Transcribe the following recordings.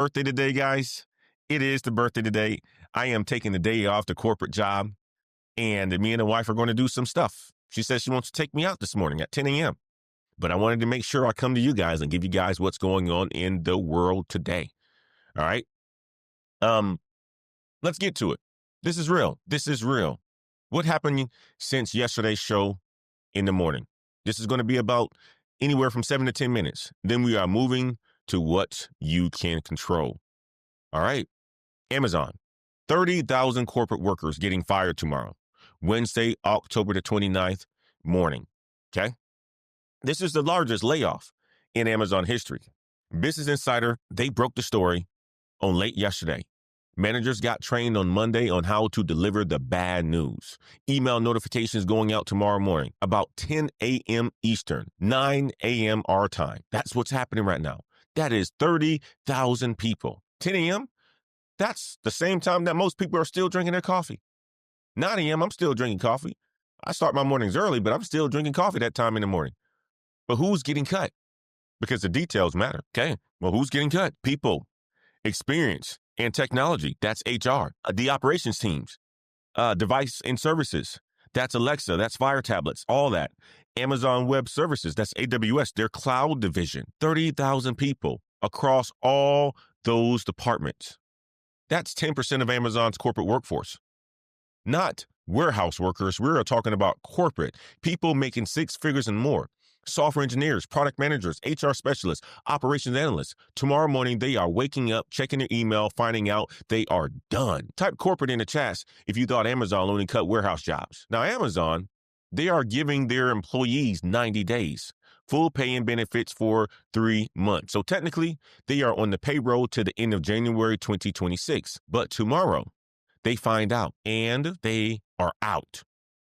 Birthday today, guys. It is the birthday today. I am taking the day off the corporate job, and me and the wife are going to do some stuff. She says she wants to take me out this morning at 10 a.m. But I wanted to make sure I come to you guys and give you guys what's going on in the world today. All right. Let's get to it. This is real. This is real. What happened since yesterday's show in the morning? This is going to be about anywhere from 7 to 10 minutes. Then we are moving to what you can control. All right. Amazon, 30,000 corporate workers getting fired tomorrow, Wednesday, October the 29th morning. Okay. This is the largest layoff in Amazon history. Business Insider, they broke the story on late yesterday. Managers got trained on Monday on how to deliver the bad news. Email notifications going out tomorrow morning, about 10 a.m. Eastern, 9 a.m. our time. That's what's happening right now. That is 30,000 people. 10 a.m., that's the same time that most people are still drinking their coffee. 9 a.m., I'm still drinking coffee. I start my mornings early, but I'm still drinking coffee that time in the morning. But who's getting cut? Because the details matter. Okay, well, who's getting cut? People, experience, and technology. That's HR. The operations teams, device and services. That's Alexa. That's Fire tablets. All that. Amazon Web Services. That's AWS. Their cloud division. 30,000 people across all those departments. That's 10% of Amazon's corporate workforce. Not warehouse workers. We're talking about corporate. People making 6 figures and more. Software engineers, product managers, HR specialists, operations analysts. Tomorrow morning, they are waking up, checking their email, finding out they are done. Type corporate in the chats if you thought Amazon only cut warehouse jobs. Now, Amazon, they are giving their employees 90 days, full pay and benefits for 3 months. So technically, they are on the payroll to the end of January 2026. But tomorrow, they find out and they are out.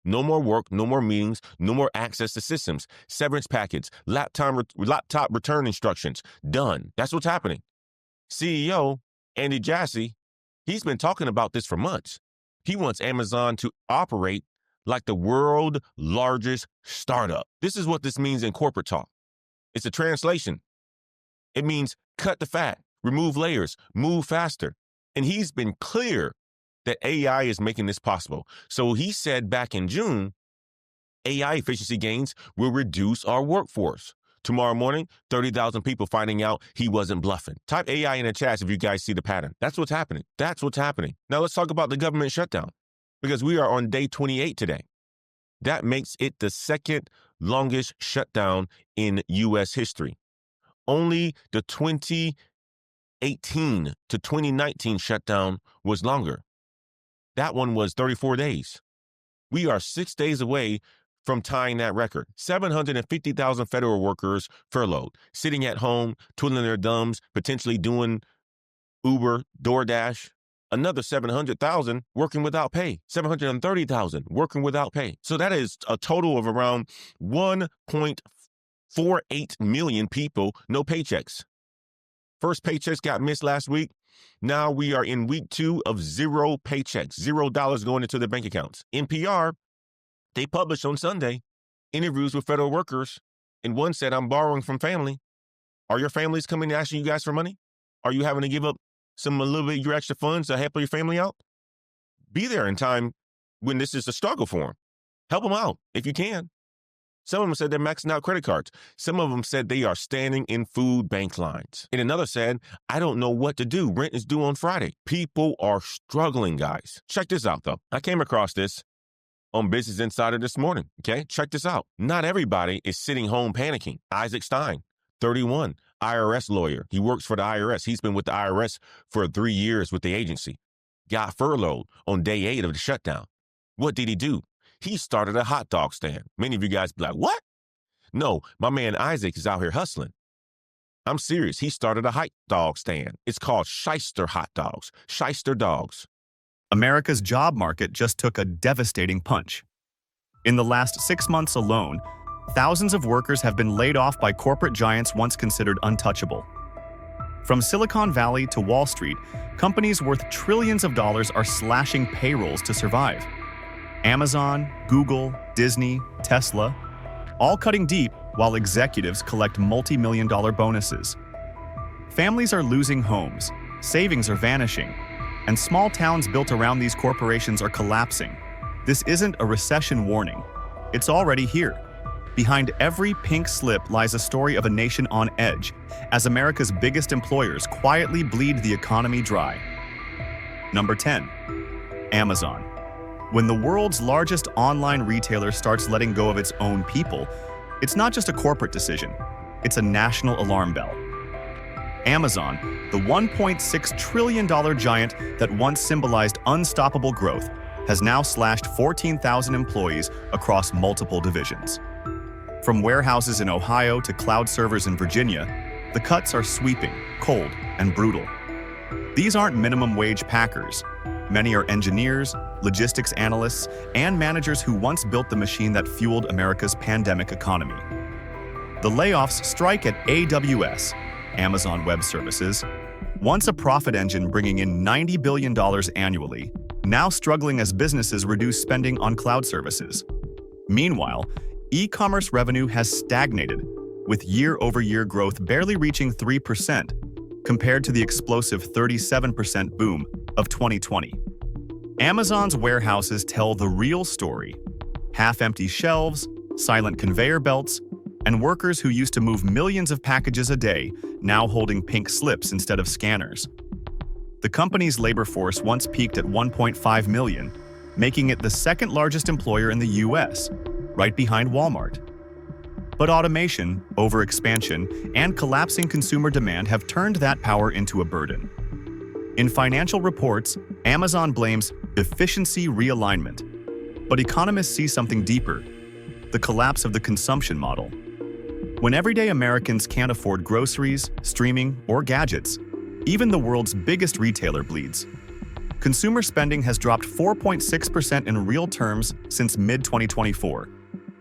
No more work, no more meetings, no more access to systems, severance packets, laptop return instructions. Done. That's what's happening. CEO Andy Jassy, he's been talking about this for months. He wants Amazon to operate like the world's largest startup. This is what this means in corporate talk. It's a translation. It means cut the fat, remove layers, move faster. And he's been clear that AI is making this possible. So he said back in June, AI efficiency gains will reduce our workforce. Tomorrow morning, 30,000 people finding out he wasn't bluffing. Type AI in the chat if you guys see the pattern. That's what's happening. That's what's happening. Now let's talk about the government shutdown, because we are on day 28 today. That makes it the second longest shutdown in U.S. history. Only the 2018 to 2019 shutdown was longer. That one was 34 days. We are 6 days away from tying that record. 750,000 federal workers furloughed, sitting at home, twiddling their thumbs, potentially doing Uber, DoorDash. Another 700,000 working without pay. 730,000 working without pay. So that is a total of around 1.48 million people, no paychecks. First paychecks got missed last week. Now we are in week 2 of 0 paychecks, $0 going into their bank accounts. NPR, they published on Sunday interviews with federal workers, and one said, I'm borrowing from family. Are your families coming and asking you guys for money? Are you having to give up a little bit of your extra funds to help your family out? Be there in time when this is a struggle for them. Help them out if you can. Some of them said they're maxing out credit cards. Some of them said they are standing in food bank lines. And another said, I don't know what to do. Rent is due on Friday. People are struggling, guys. Check this out, though. I came across this on Business Insider this morning. Okay, check this out. Not everybody is sitting home panicking. Isaac Stein, 31, IRS lawyer. He works for the IRS. He's been with the IRS for 3 years with the agency. Got furloughed on day 8 of the shutdown. What did he do? He started a hot dog stand. Many of you guys be like, what? No, my man Isaac is out here hustling. I'm serious. He started a hot dog stand. It's called Shyster Hot Dogs. Shyster Dogs. America's job market just took a devastating punch. In the last 6 months alone, thousands of workers have been laid off by corporate giants once considered untouchable. From Silicon Valley to Wall Street, companies worth trillions of dollars are slashing payrolls to survive. Amazon, Google, Disney, Tesla, all cutting deep while executives collect multi-million-dollar bonuses. Families are losing homes, savings are vanishing, and small towns built around these corporations are collapsing. This isn't a recession warning. It's already here. Behind every pink slip lies a story of a nation on edge, as America's biggest employers quietly bleed the economy dry. Number 10. Amazon. When the world's largest online retailer starts letting go of its own people, it's not just a corporate decision, it's a national alarm bell. Amazon, the $1.6 trillion giant that once symbolized unstoppable growth, has now slashed 14,000 employees across multiple divisions. From warehouses in Ohio to cloud servers in Virginia, the cuts are sweeping, cold, and brutal. These aren't minimum wage packers. Many are engineers, logistics analysts, and managers who once built the machine that fueled America's pandemic economy. The layoffs strike at AWS, Amazon Web Services, once a profit engine bringing in $90 billion annually, now struggling as businesses reduce spending on cloud services. Meanwhile, e-commerce revenue has stagnated, with year-over-year growth barely reaching 3%, compared to the explosive 37% boom of 2020. Amazon's warehouses tell the real story: half-empty shelves, silent conveyor belts, and workers who used to move millions of packages a day now holding pink slips instead of scanners. The company's labor force once peaked at 1.5 million, making it the second largest employer in the US, right behind Walmart. But automation, overexpansion, and collapsing consumer demand have turned that power into a burden. In financial reports, Amazon blames efficiency realignment. But economists see something deeper: the collapse of the consumption model. When everyday Americans can't afford groceries, streaming, or gadgets, even the world's biggest retailer bleeds. Consumer spending has dropped 4.6% in real terms since mid-2024,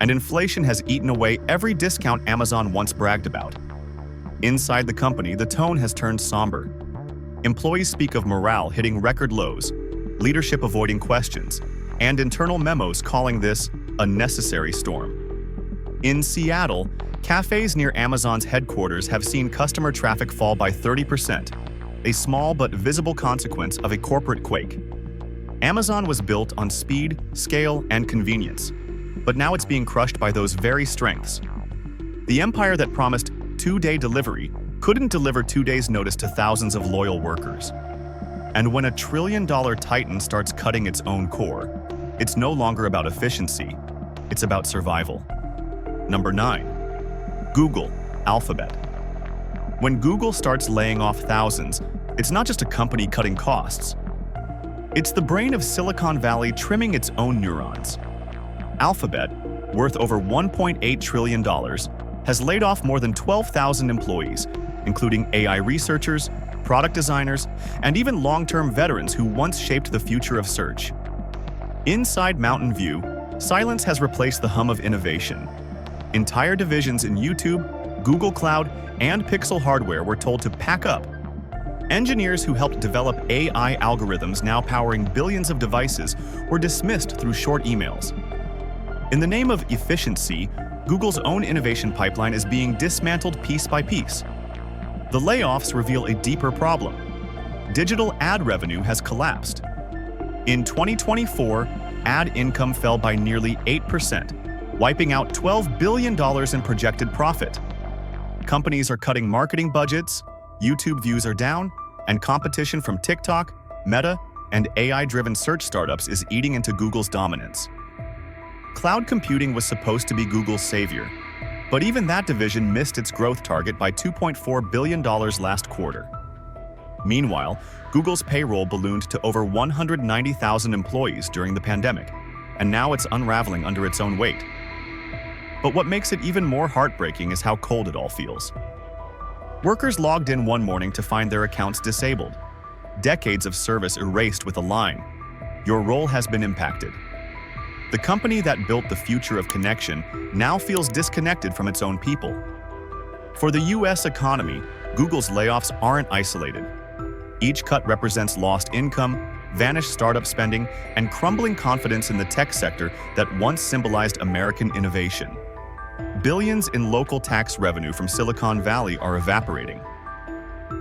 and inflation has eaten away every discount Amazon once bragged about. Inside the company, the tone has turned somber. Employees speak of morale hitting record lows, leadership avoiding questions, and internal memos calling this a necessary storm. In Seattle, cafes near Amazon's headquarters have seen customer traffic fall by 30%, a small but visible consequence of a corporate quake. Amazon was built on speed, scale, and convenience, but now it's being crushed by those very strengths. The empire that promised two-day delivery couldn't deliver 2 days' notice to thousands of loyal workers. And when a trillion-dollar titan starts cutting its own core, it's no longer about efficiency, it's about survival. Number 9. Google, Alphabet. When Google starts laying off thousands, it's not just a company cutting costs. It's the brain of Silicon Valley trimming its own neurons. Alphabet, worth over $1.8 trillion, has laid off more than 12,000 employees, including AI researchers, product designers, and even long-term veterans who once shaped the future of search. Inside Mountain View, silence has replaced the hum of innovation. Entire divisions in YouTube, Google Cloud, and Pixel hardware were told to pack up. Engineers who helped develop AI algorithms now powering billions of devices were dismissed through short emails. In the name of efficiency, Google's own innovation pipeline is being dismantled piece by piece. The layoffs reveal a deeper problem. Digital ad revenue has collapsed. In 2024, ad income fell by nearly 8%, wiping out $12 billion in projected profit. Companies are cutting marketing budgets, YouTube views are down, and competition from TikTok, Meta, and AI-driven search startups is eating into Google's dominance. Cloud computing was supposed to be Google's savior, but even that division missed its growth target by $2.4 billion last quarter. Meanwhile, Google's payroll ballooned to over 190,000 employees during the pandemic, and now it's unraveling under its own weight. But what makes it even more heartbreaking is how cold it all feels. Workers logged in one morning to find their accounts disabled. Decades of service erased with a line: "Your role has been impacted." The company that built the future of connection now feels disconnected from its own people. For the US economy, Google's layoffs aren't isolated. Each cut represents lost income, vanished startup spending, and crumbling confidence in the tech sector that once symbolized American innovation. Billions in local tax revenue from Silicon Valley are evaporating.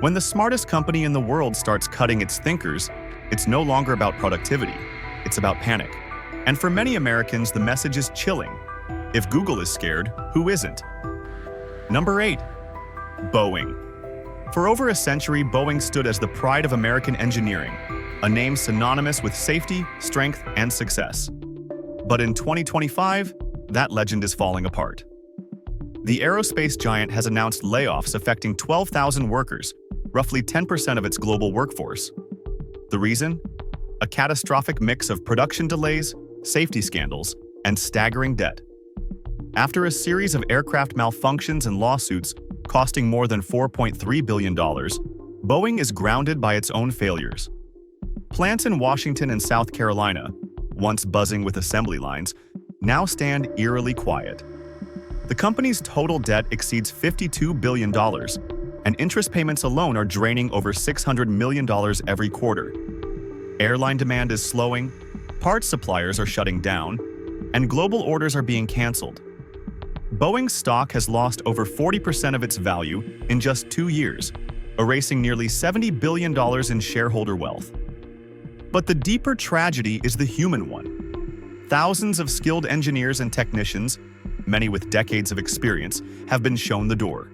When the smartest company in the world starts cutting its thinkers, it's no longer about productivity, it's about panic. And for many Americans, the message is chilling. If Google is scared, who isn't? Number 8. Boeing. For over a century, Boeing stood as the pride of American engineering, a name synonymous with safety, strength, and success. But in 2025, that legend is falling apart. The aerospace giant has announced layoffs affecting 12,000 workers, roughly 10% of its global workforce. The reason? A catastrophic mix of production delays, safety scandals, and staggering debt. After a series of aircraft malfunctions and lawsuits costing more than $4.3 billion, Boeing is grounded by its own failures. Plants in Washington and South Carolina, once buzzing with assembly lines, now stand eerily quiet. The company's total debt exceeds $52 billion, and interest payments alone are draining over $600 million every quarter. Airline demand is slowing, parts suppliers are shutting down, and global orders are being canceled. Boeing's stock has lost over 40% of its value in just 2 years, erasing nearly $70 billion in shareholder wealth. But the deeper tragedy is the human one. Thousands of skilled engineers and technicians, many with decades of experience, have been shown the door.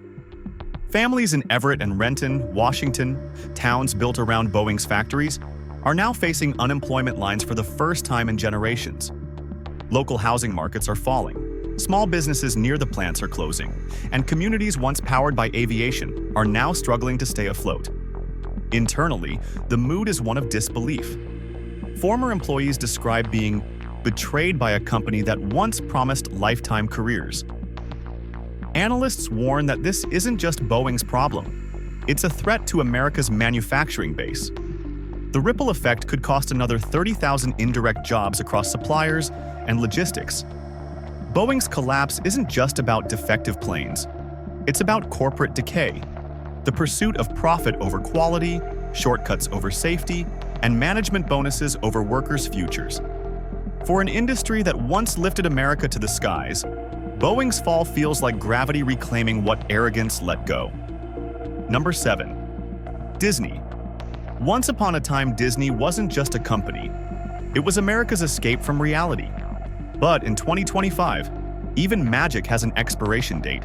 Families in Everett and Renton, Washington, towns built around Boeing's factories, are now facing unemployment lines for the first time in generations. Local housing markets are falling, small businesses near the plants are closing, and communities once powered by aviation are now struggling to stay afloat. Internally, the mood is one of disbelief. Former employees describe being betrayed by a company that once promised lifetime careers. Analysts warn that this isn't just Boeing's problem. It's a threat to America's manufacturing base. The ripple effect could cost another 30,000 indirect jobs across suppliers and logistics. Boeing's collapse isn't just about defective planes. It's about corporate decay, the pursuit of profit over quality, shortcuts over safety, and management bonuses over workers' futures. For an industry that once lifted America to the skies, Boeing's fall feels like gravity reclaiming what arrogance let go. Number 7. Disney. Once upon a time, Disney wasn't just a company. It was America's escape from reality. But in 2025, even magic has an expiration date.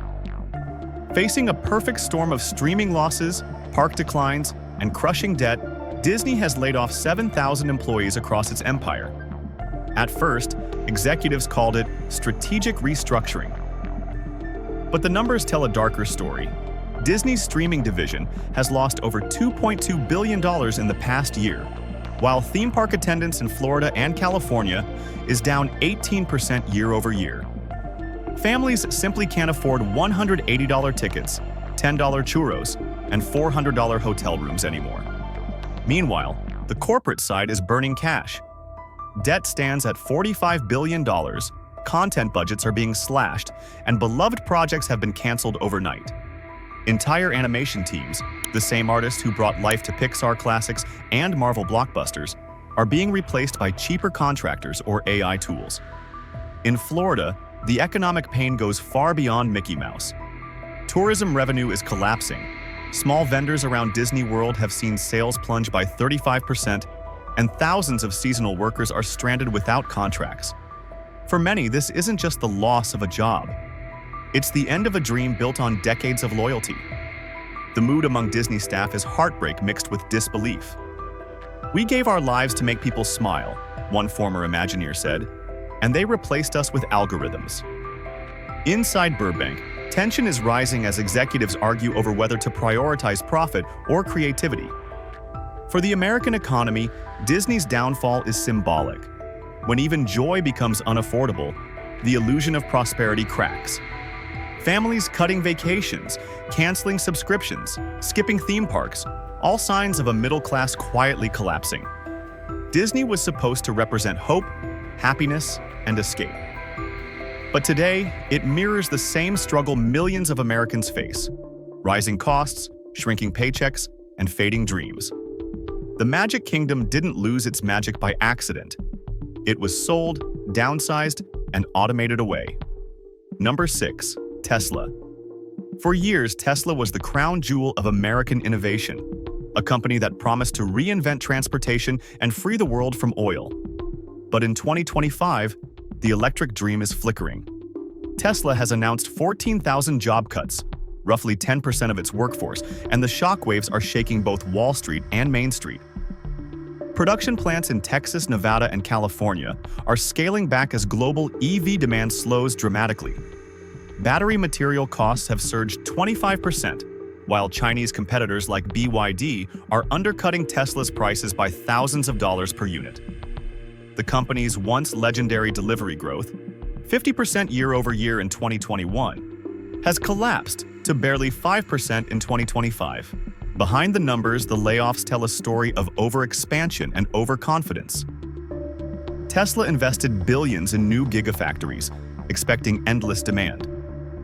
Facing a perfect storm of streaming losses, park declines, and crushing debt, Disney has laid off 7,000 employees across its empire. At first, executives called it strategic restructuring. But the numbers tell a darker story. Disney's streaming division has lost over $2.2 billion in the past year, while theme park attendance in Florida and California is down 18% year over year. Families simply can't afford $180 tickets, $10 churros, and $400 hotel rooms anymore. Meanwhile, the corporate side is burning cash. Debt stands at $45 billion, content budgets are being slashed, and beloved projects have been canceled overnight. Entire animation teams, the same artists who brought life to Pixar classics and Marvel blockbusters, are being replaced by cheaper contractors or AI tools. In Florida, the economic pain goes far beyond Mickey Mouse. Tourism revenue is collapsing. Small vendors around Disney World have seen sales plunge by 35%, and thousands of seasonal workers are stranded without contracts. For many, this isn't just the loss of a job. It's the end of a dream built on decades of loyalty. The mood among Disney staff is heartbreak mixed with disbelief. "We gave our lives to make people smile," one former Imagineer said, "and they replaced us with algorithms." Inside Burbank, tension is rising as executives argue over whether to prioritize profit or creativity. For the American economy, Disney's downfall is symbolic. When even joy becomes unaffordable, the illusion of prosperity cracks. Families cutting vacations, canceling subscriptions, skipping theme parks, all signs of a middle class quietly collapsing. Disney was supposed to represent hope, happiness, and escape. But today, it mirrors the same struggle millions of Americans face: rising costs, shrinking paychecks, and fading dreams. The Magic Kingdom didn't lose its magic by accident. It was sold, downsized, and automated away. Number 6. Tesla. For years, Tesla was the crown jewel of American innovation, a company that promised to reinvent transportation and free the world from oil. But in 2025, the electric dream is flickering. Tesla has announced 14,000 job cuts, roughly 10% of its workforce, and the shockwaves are shaking both Wall Street and Main Street. Production plants in Texas, Nevada, and California are scaling back as global EV demand slows dramatically. Battery material costs have surged 25%, while Chinese competitors like BYD are undercutting Tesla's prices by thousands of dollars per unit. The company's once legendary delivery growth, 50% year-over-year in 2021, has collapsed to barely 5% in 2025. Behind the numbers, the layoffs tell a story of overexpansion and overconfidence. Tesla invested billions in new gigafactories, expecting endless demand.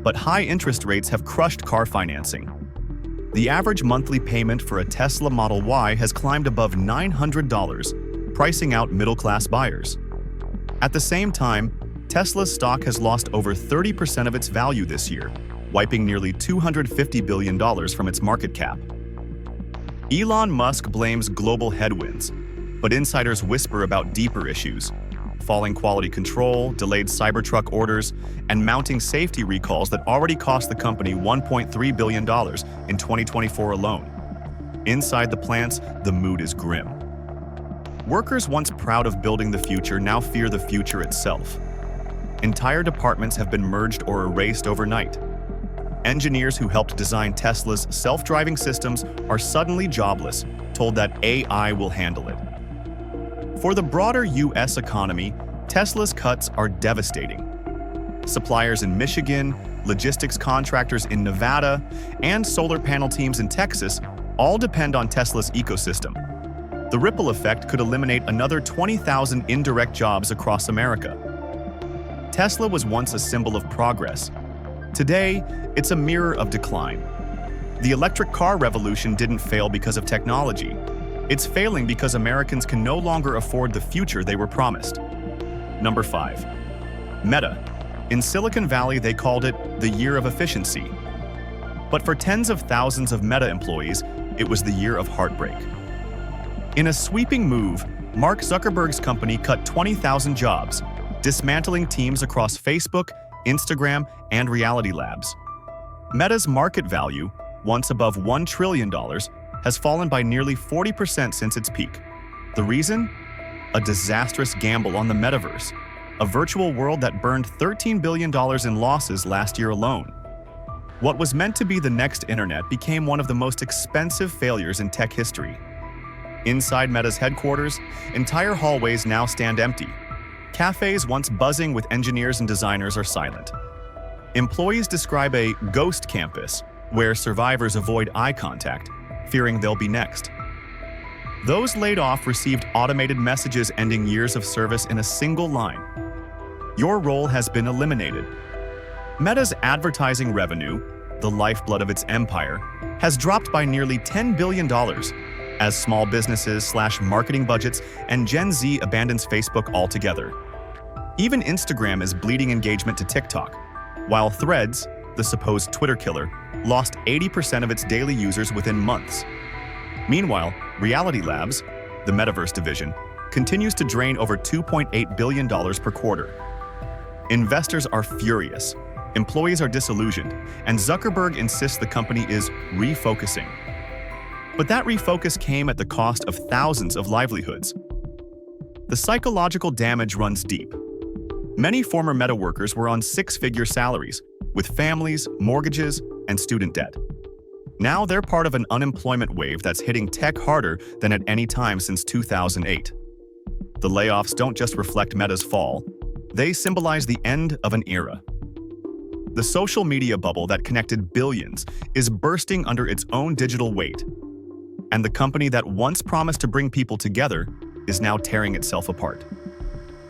But high interest rates have crushed car financing. The average monthly payment for a Tesla Model Y has climbed above $900, pricing out middle-class buyers. At the same time, Tesla's stock has lost over 30% of its value this year, wiping nearly $250 billion from its market cap. Elon Musk blames global headwinds, but insiders whisper about deeper issues: falling quality control, delayed Cybertruck orders, and mounting safety recalls that already cost the company $1.3 billion in 2024 alone. Inside the plants, the mood is grim. Workers once proud of building the future now fear the future itself. Entire departments have been merged or erased overnight. Engineers who helped design Tesla's self-driving systems are suddenly jobless, told that AI will handle it. For the broader U.S. economy, Tesla's cuts are devastating. Suppliers in Michigan, logistics contractors in Nevada, and solar panel teams in Texas all depend on Tesla's ecosystem. The ripple effect could eliminate another 20,000 indirect jobs across America. Tesla was once a symbol of progress. Today, it's a mirror of decline. The electric car revolution didn't fail because of technology. It's failing because Americans can no longer afford the future they were promised. Number 5. Meta. In Silicon Valley, they called it the year of efficiency. But for tens of thousands of Meta employees, it was the year of heartbreak. In a sweeping move, Mark Zuckerberg's company cut 20,000 jobs, dismantling teams across Facebook, Instagram, and Reality Labs. Meta's market value, once above $1 trillion, has fallen by nearly 40% since its peak. The reason? A disastrous gamble on the metaverse, a virtual world that burned $13 billion in losses last year alone. What was meant to be the next internet became one of the most expensive failures in tech history. Inside Meta's headquarters, entire hallways now stand empty. Cafes once buzzing with engineers and designers are silent. Employees describe a ghost campus, where survivors avoid eye contact, fearing they'll be next. Those laid off received automated messages ending years of service in a single line. Your role has been eliminated. Meta's advertising revenue, the lifeblood of its empire, has dropped by nearly $10 billion as small businesses slash marketing budgets and Gen Z abandons Facebook altogether. Even Instagram is bleeding engagement to TikTok, while Threads, the supposed Twitter killer, lost 80% of its daily users within months. Meanwhile, Reality Labs, the metaverse division, continues to drain over $2.8 billion per quarter. Investors are furious, employees are disillusioned, and Zuckerberg insists the company is refocusing. But that refocus came at the cost of thousands of livelihoods. The psychological damage runs deep. Many former Meta workers were on six-figure salaries, with families, mortgages, and student debt. Now they're part of an unemployment wave that's hitting tech harder than at any time since 2008. The layoffs don't just reflect Meta's fall, they symbolize the end of an era. The social media bubble that connected billions is bursting under its own digital weight. And the company that once promised to bring people together is now tearing itself apart.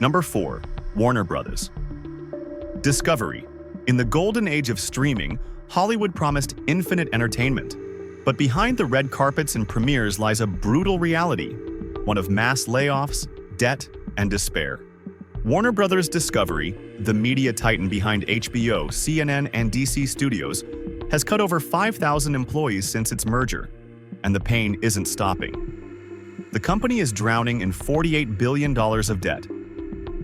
Number 4. Warner Brothers. Discovery. In the golden age of streaming, Hollywood promised infinite entertainment. But behind the red carpets and premieres lies a brutal reality, one of mass layoffs, debt, and despair. Warner Brothers Discovery, the media titan behind HBO, CNN, and DC Studios, has cut over 5,000 employees since its merger, and the pain isn't stopping. The company is drowning in $48 billion of debt.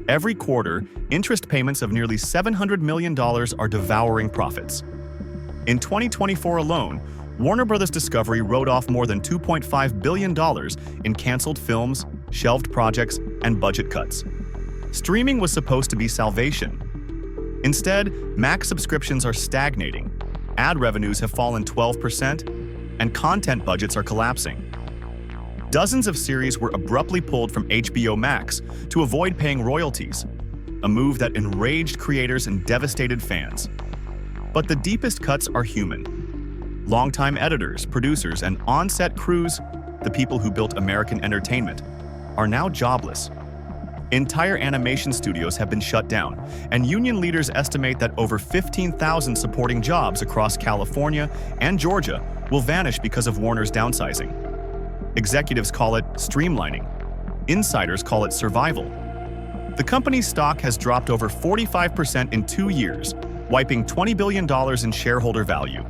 Every quarter, interest payments of nearly $700 million are devouring profits. In 2024 alone, Warner Bros. Discovery wrote off more than $2.5 billion in canceled films, shelved projects, and budget cuts. Streaming was supposed to be salvation. Instead, Mac subscriptions are stagnating, ad revenues have fallen 12%, and content budgets are collapsing. Dozens of series were abruptly pulled from HBO Max to avoid paying royalties, a move that enraged creators and devastated fans. But the deepest cuts are human. Longtime editors, producers, and on-set crews, the people who built American entertainment, are now jobless. Entire animation studios have been shut down, and union leaders estimate that over 15,000 supporting jobs across California and Georgia will vanish because of Warner's downsizing. Executives call it streamlining. Insiders call it survival. The company's stock has dropped over 45% in 2 years, wiping $20 billion in shareholder value.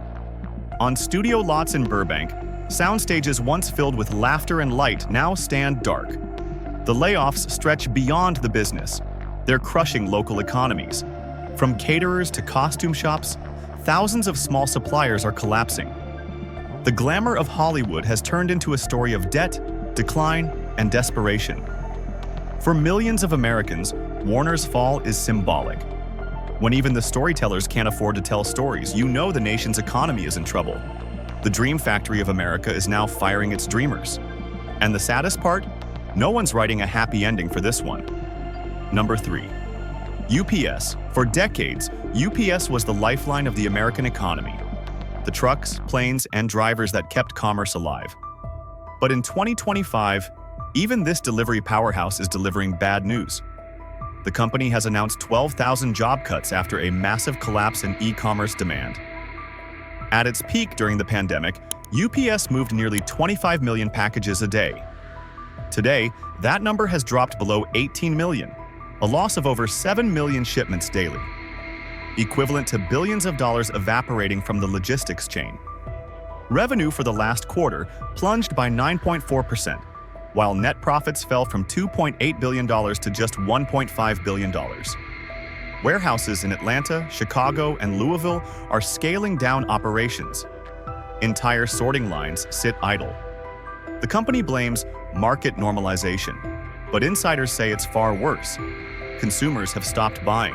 On studio lots in Burbank, sound stages once filled with laughter and light now stand dark. The layoffs stretch beyond the business. They're crushing local economies. From caterers to costume shops, thousands of small suppliers are collapsing. The glamour of Hollywood has turned into a story of debt, decline, and desperation. For millions of Americans, Warner's fall is symbolic. When even the storytellers can't afford to tell stories, you know the nation's economy is in trouble. The dream factory of America is now firing its dreamers. And the saddest part? No one's writing a happy ending for this one. Number 3. UPS. For decades, UPS was the lifeline of the American economy. The trucks, planes, and drivers that kept commerce alive. But in 2025, even this delivery powerhouse is delivering bad news. The company has announced 12,000 job cuts after a massive collapse in e-commerce demand. At its peak during the pandemic, UPS moved nearly 25 million packages a day. Today, that number has dropped below 18 million, a loss of over 7 million shipments daily, equivalent to billions of dollars evaporating from the logistics chain. Revenue for the last quarter plunged by 9.4%, while net profits fell from $2.8 billion to just $1.5 billion. Warehouses in Atlanta, Chicago, and Louisville are scaling down operations. Entire sorting lines sit idle. The company blames market normalization, but insiders say it's far worse. Consumers have stopped buying.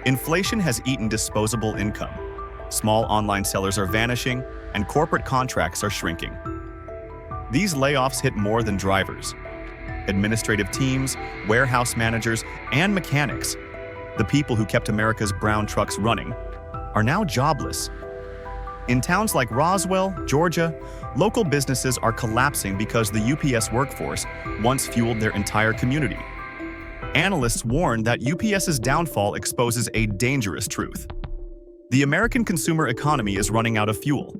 Inflation has eaten disposable income. Small online sellers are vanishing, and corporate contracts are shrinking. These layoffs hit more than drivers. Administrative teams, warehouse managers, and mechanics, the people who kept America's brown trucks running, are now jobless. In towns like Roswell, Georgia, local businesses are collapsing because the UPS workforce once fueled their entire community. Analysts warn that UPS's downfall exposes a dangerous truth. The American consumer economy is running out of fuel.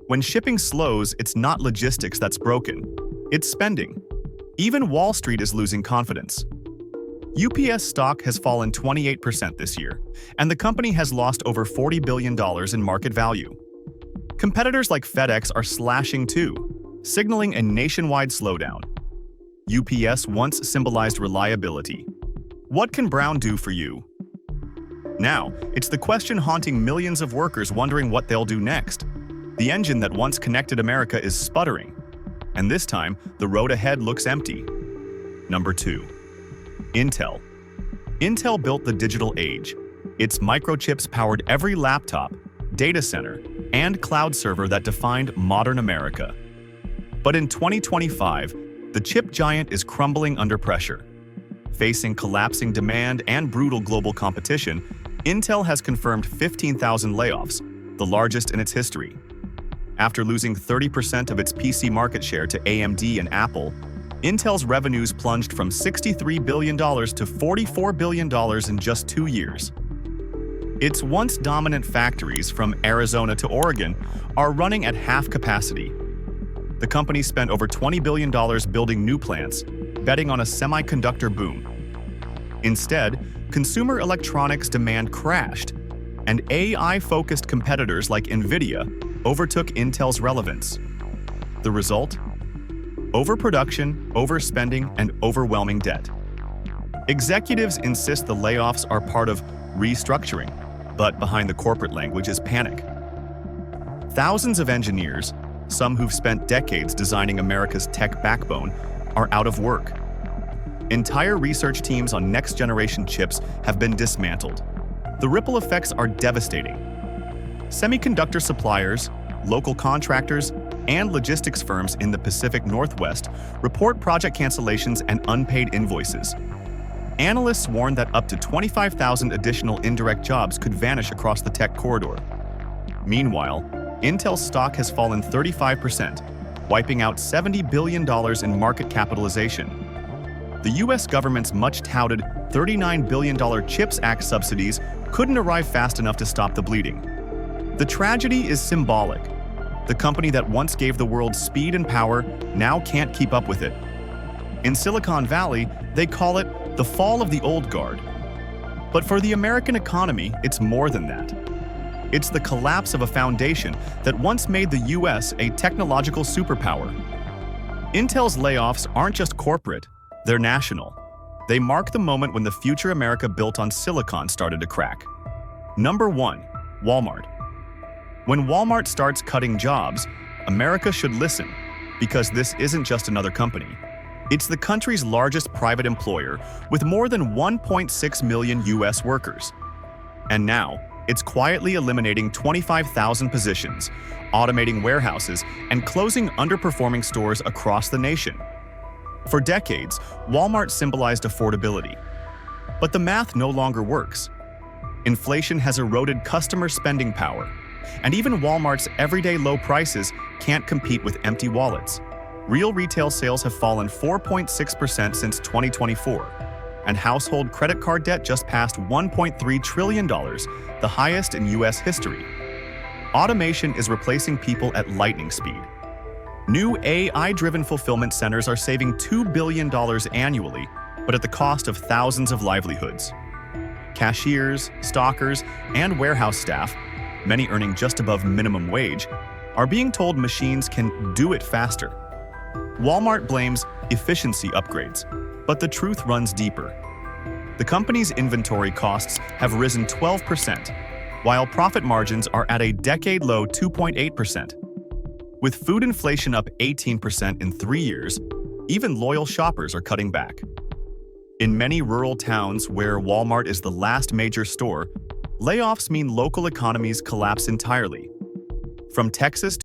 When shipping slows, it's not logistics that's broken, it's spending. Even Wall Street is losing confidence. UPS stock has fallen 28% this year, and the company has lost over $40 billion in market value. Competitors like FedEx are slashing too, signaling a nationwide slowdown. UPS once symbolized reliability. What can Brown do for you? Now, it's the question haunting millions of workers wondering what they'll do next. The engine that once connected America is sputtering, and this time, the road ahead looks empty. Number 2. Intel. Intel built the digital age. Its microchips powered every laptop, data center, and cloud server that defined modern America. But in 2025, the chip giant is crumbling under pressure. Facing collapsing demand and brutal global competition, Intel has confirmed 15,000 layoffs, the largest in its history. After losing 30% of its PC market share to AMD and Apple, Intel's revenues plunged from $63 billion to $44 billion in just 2 years. Its once dominant factories from Arizona to Oregon are running at half capacity. The company spent over $20 billion building new plants, betting on a semiconductor boom. Instead, consumer electronics demand crashed. and AI-focused competitors like NVIDIA overtook Intel's relevance. The result? Overproduction, overspending, and overwhelming debt. Executives insist the layoffs are part of restructuring, but behind the corporate language is panic. Thousands of engineers, some who've spent decades designing America's tech backbone, are out of work. Entire research teams on next-generation chips have been dismantled. The ripple effects are devastating. Semiconductor suppliers, local contractors, and logistics firms in the Pacific Northwest report project cancellations and unpaid invoices. Analysts warn that up to 25,000 additional indirect jobs could vanish across the tech corridor. Meanwhile, Intel's stock has fallen 35%, wiping out $70 billion in market capitalization. The U.S. government's much-touted $39 billion CHIPS Act subsidies couldn't arrive fast enough to stop the bleeding. The tragedy is symbolic. The company that once gave the world speed and power now can't keep up with it. In Silicon Valley, they call it the fall of the old guard. But for the American economy, it's more than that. It's the collapse of a foundation that once made the U.S. a technological superpower. Intel's layoffs aren't just corporate, they're national. They mark the moment when the future America built on silicon started to crack. Number 1. Walmart. When Walmart starts cutting jobs, America should listen, because this isn't just another company. It's the country's largest private employer with more than 1.6 million U.S. workers. And now, it's quietly eliminating 25,000 positions, automating warehouses, and closing underperforming stores across the nation. For decades, Walmart symbolized affordability. But the math no longer works. Inflation has eroded customer spending power, and even Walmart's everyday low prices can't compete with empty wallets. Real retail sales have fallen 4.6% since 2024. And household credit card debt just passed $1.3 trillion, the highest in U.S. history. Automation is replacing people at lightning speed. New AI-driven fulfillment centers are saving $2 billion annually, but at the cost of thousands of livelihoods. Cashiers, stockers, and warehouse staff, many earning just above minimum wage, are being told machines can do it faster. Walmart blames efficiency upgrades, but the truth runs deeper. The company's inventory costs have risen 12%, while profit margins are at a decade-low 2.8%. With food inflation up 18% in 3 years, even loyal shoppers are cutting back. In many rural towns where Walmart is the last major store, layoffs mean local economies collapse entirely. From Texas